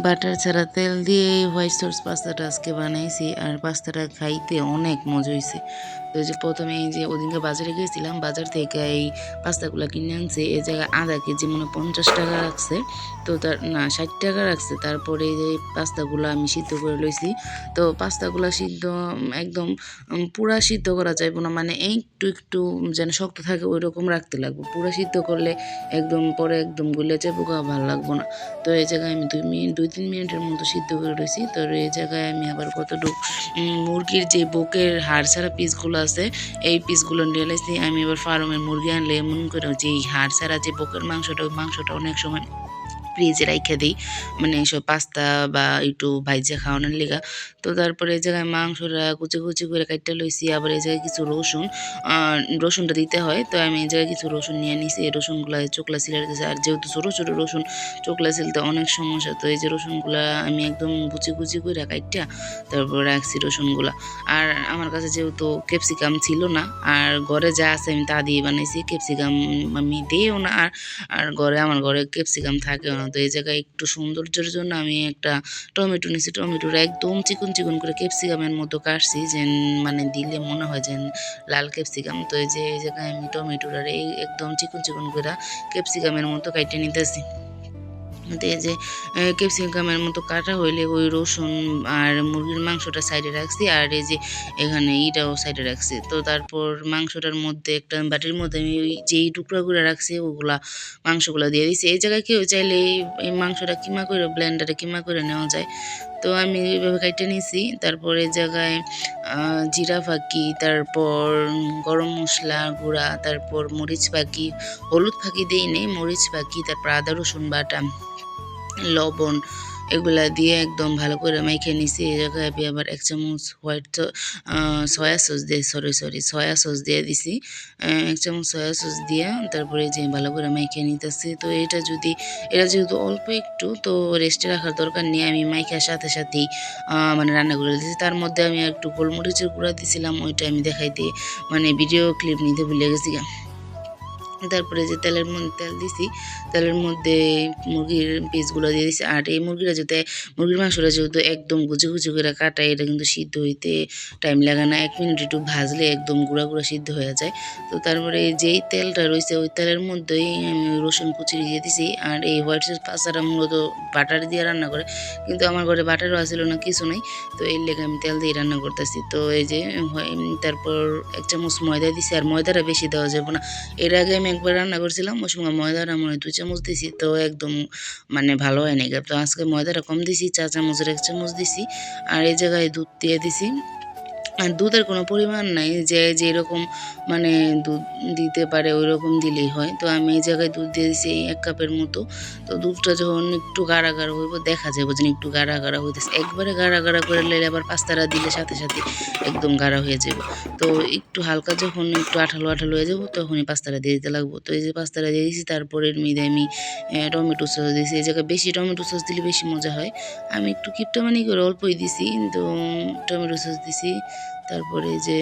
Butter ছাড়া তেল দিয়ে এই হোয়াইট সস পাস্তাটা আজকে বানাইছি আর পাস্তাটা খাইতে অনেক মজা হয়েছে। তো এই যে প্রথমে এই যে ওদিনকে বাজারে গিয়েছিলাম, বাজার থেকে এই পাস্তাগুলো কিনে আনছি। এই জায়গায় আধা কেজি মনে 50 টাকা রাখছে, তো তার না 60 টাকা রাখছে। তারপরে এই যে পাস্তাগুলো আমি সিদ্ধ করে লইছি। তো পাস্তাগুলো সিদ্ধ একদম পুরা সিদ্ধ করা যাইব না, মানে একটু একটু যেন শক্ত থাকে ওই রকম রাখতে লাগবে। পুরা সিদ্ধ করলে একদম পরে একদম গলে যাবো, ভালো লাগবো না। তো এই জায়গায় আমি 2-3 মিনিটের মতো সিদ্ধ করে রয়েছি। তো এই জায়গায় আমি আবার কতটুকু মুরগির যে বুকের হাড় ছাড়া পিসগুলো আছে এই পিসগুলো নিয়ে এলাইছি। আমি এবার ফার্মের মুরগি আনলে এমন করে যে এই হাড় ছাড়া যে বুকের মাংসটা, ওই মাংসটা অনেক সময় ফ্রিজে রাইখা দিই, মানে এইসব পাস্তা বা একটু ভাইজা খাওয়ানোর লিগা। তো তারপরে এই জায়গায় মাংসটা কুচি কুচি করে কাটতে লইছি। আবার এই জায়গায় কিছু রসুনটা দিতে হয়, তো আমি এই জায়গায় কিছু রসুন নিয়ে নিছি। এই রসুনগুলো চোকলা ছিলে দিতেছে, আর যেহেতু ছোটো ছোটো রসুন চোকলা ছিলতে অনেক সমস্যা, তো এই যে রসুনগুলা আমি একদম কুচি কুচি করে কাটটা তারপর রাখছি রসুনগুলা। আর আমার কাছে যেহেতু ক্যাপসিকাম ছিল না, আর ঘরে যা আছে আমি তা দিয়ে বানাইছি। ক্যাপসিকাম আমি দিইও না, আর আমার ঘরে ক্যাপসিকাম থাকেও না। তো এই জায়গায় একটু সৌন্দর্যের জন্য আমি একটা টমেটো নিছি। টমেটোটা একদম চিকন চিকন করে ক্যাপসিকামের মতো কাটছি, যে মানে দিলে মনে হয় যে লাল ক্যাপসিকাম। তো এই যে এই জায়গায় আমি টমেটোটার একদম চিকন চিকন করে ক্যাপসিকামের মতো কাটে নিতেছি। তো এই যে ক্যাপসিকামের মতো কাটা হইলে ওই রসুন আর মুরগির মাংসটা সাইডে রাখছি, আর এই যে এখানে ইটাও সাইডে রাখছি। তো তারপর মাংসটার মধ্যে একটা বাটির মধ্যে আমি ওই যেই টুকরাগুলো রাখছি ওগুলা মাংসগুলো দিয়ে দিছি। এই জায়গায় কেউ চাইলে এই মাংসটা কিমা করে ব্লেন্ডারে কিমা করে নেওয়া যায়। তো আমি এইভাবে কাইটে নিছি। তারপর এই জায়গায় জিরা ফাঁকি, তারপর গরম মশলা গুঁড়া, তারপর মরিচ ফাঁকি, হলুদ ফাঁকি দিই নেই, মরিচ ফাঁকি, তারপর আদা রসুন বাটা, লবণ, এগুলা দিয়ে একদম ভালো করে মাইখে নিছি। এই জায়গায় আমি আবার 1 চামচ সয়া সস দিয়ে সয়া সস দিয়ে দিছি। 1 চামচ সয়া সস দিয়া তারপরে যে ভালো করে মাইখে নিতেছি। তো এটা যেহেতু অল্প একটু, তো রেস্টে রাখার দরকার নেই। আমি মাইখার সাথে সাথেই মানে রান্না করে দিয়েছি। তার মধ্যে আমি একটু গোলমরিচের গুঁড়া দিছিলাম, ওইটা আমি দেখাইতে মানে ভিডিও ক্লিপ নিতে ভুলে গেছি। তারপরে যে তেলের মধ্যে তেল দিছি, তেলের মধ্যে মুরগির পিসগুলো দিয়ে দিছি। আর এই মুরগির মাংসটা যেহেতু একদম কুচি কুচি করে কাটা, এটা কিন্তু সিদ্ধ হইতে টাইম লাগে না। 1 মিনিট একটু ভাজলে একদম গুঁড়া গুঁড়া সিদ্ধ হয়ে যায়। তো তারপরে যেই তেলটা রয়েছে ওই তেলের মধ্যেই আমি রসুন কুচি দিয়ে দিছি। আর এই হোয়াইট সস পাস্তাটা মূলত বাটার দিয়ে রান্না করে, কিন্তু আমার ঘরে বাটারও আসিল না, কিছু নাই। তো এর লেগে আমি তেল দিয়ে রান্না করতেছি। তো এই যে তারপর 1 চামচ ময়দা দিছি, আর ময়দাটা বেশি দেওয়া যাবে না। এর আগে আমি একবার রান্না করছিলাম, ওই সময় ময়দাটা মনে হয় 2 চামচ দিছি, তো একদম মানে ভালো হয় নাই। তো আজকে ময়দাটা কম দিছি, 4 চামচের 1 চামচ দিছি। আর এই জায়গায় দুধ দিয়ে দিছি। আর দুধের কোনো পরিমাণ নাই, যে যেরকম মানে দুধ দিতে পারে ওই রকম দিলেই হয়। তো আমি এই জায়গায় দুধ দিয়ে দিছি 1 কাপের মতো। তো দুধটা যখন একটু গাঢ় গাঢ় হইব, দেখা যাবে যে একটু গাঢ় গাঢ় হইতেছে। একবারে গাঢ় গাঢ় করে নিলে আবার পাস্তাটা দিলে সাথে সাথে একদম গাঢ় হয়ে যাবে। তো একটু হালকা যখন একটু আঠালো আঠালো হয়ে যাবো, তখনই পাস্তাটা দিয়ে দিতে লাগবো। তো এই যে পাস্তাটা দিয়ে দিয়েছি, তারপরে এর মধ্যে আমি টমেটো সস দিয়েছি। এই জায়গায় বেশি টমেটো সস দিলে বেশি মজা হয়। আমি একটু কিপটামানি করে অল্পই দিছি, কিন্তু টমেটো সস দিছি। তারপরে যে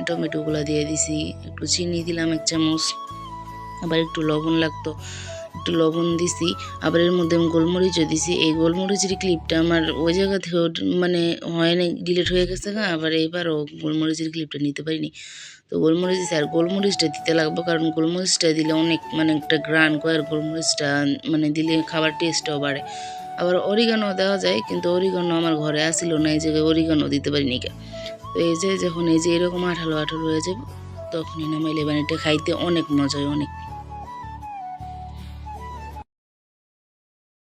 টমেটোগুলো দিয়ে দিছি, একটু চিনি দিলাম 1 চামচ, আবার একটু লবণ লাগতো, একটু লবণ দিছি। আবার এর মধ্যে আমি গোলমরিচও দিছি। এই গোলমরিচের ক্লিপটা আমার ওই জায়গা থেকে মানে হয় না, ডিলিট হয়ে গেছে গা। আবার এইবারও গোলমরিচের ক্লিপটা নিতে পারিনি। তো গোলমরিচ দিছি, আর গোলমরিচটা দিতে লাগবে, কারণ গোলমরিচটা দিলে অনেক মানে একটা গ্রান করে, আর গোলমরিচটা মানে দিলে খাবার টেস্টটাও বাড়ে। আবার অরিগানো দেওয়া যায়, কিন্তু অরিগানো আমার ঘরে আসিল না, এই জায়গায় অরিগানো দিতে পারিনি। তো এই যে যখন এই যে এরকম আঠালো আঠালো হয়ে যাবে, তখনই নামাইলে বানিটা খাইতে অনেক মজা হয়, অনেক।